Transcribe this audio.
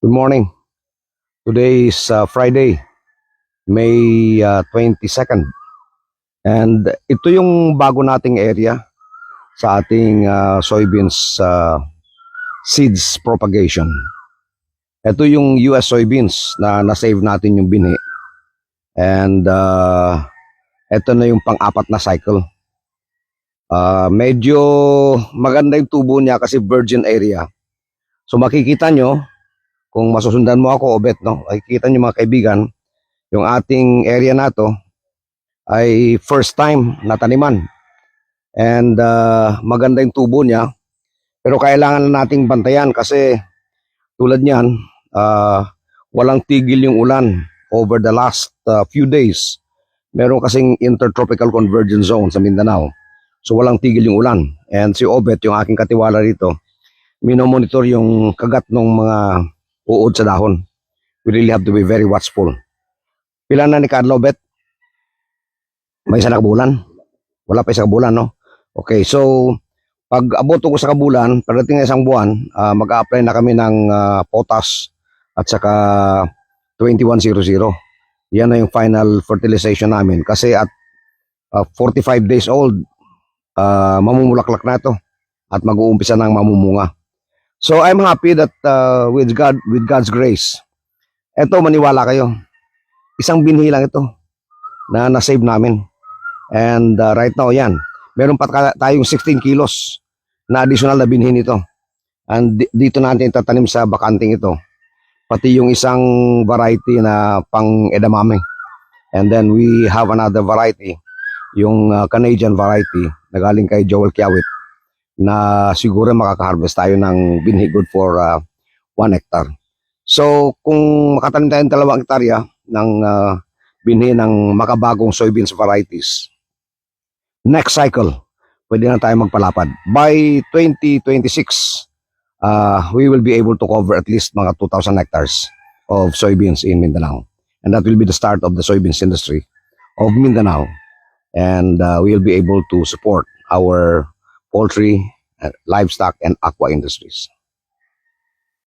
Good morning. Today is Friday, May 22nd. And ito yung bago nating area sa ating soybeans seeds propagation. Ito yung US soybeans na na-save natin yung binhi. And ito na yung pang-apat na cycle. Medyo maganda yung tubo niya kasi virgin area. So makikita nyo, kung masusundan mo ako, Obet, no? Makikita nyo mga kaibigan, yung ating area na to ay first time na taniman. And maganda yung tubo niya. Pero kailangan na nating bantayan kasi tulad niyan, walang tigil yung ulan over the last few days. Meron kasing intertropical convergence zone sa Mindanao. So walang tigil yung ulan. And si Obet, yung aking katiwala rito, minomonitor yung kagat ng mga uod sa dahon. We really have to be very watchful. Pila na ni Carlo, Bet? May isa na kabulan? Wala pa isang kabulan, no? Okay, so pag abot ko sa kabulan, pagdating na isang buwan, mag-a-apply na kami ng potas at saka 2100. Yan na yung final fertilization namin. Kasi at 45 days old, mamumulaklak na ito at mag-uumpisa ng mamumunga. So I'm happy that with God's grace, eto, maniwala kayo, isang binhi lang ito na na-save namin. And right now, yan, meron pa tayong 16 kilos na additional na binhi nito. And dito natin tatanim sa bakanting ito. Pati yung isang variety na pang edamame. And then we have another variety, yung Canadian variety na galing kay Joel Kiawit, na siguro makaka-harvest tayo ng binhi good for 1 hectare. So kung makatanim tayo ng 2 hektarya ng binhi ng makabagong soybeans varieties, next cycle, pwede na tayo magpalapad. By 2026, we will be able to cover at least mga 2,000 hectares of soybeans in Mindanao. And that will be the start of the soybeans industry of Mindanao. And we will be able to support our poultry, livestock, and aqua industries.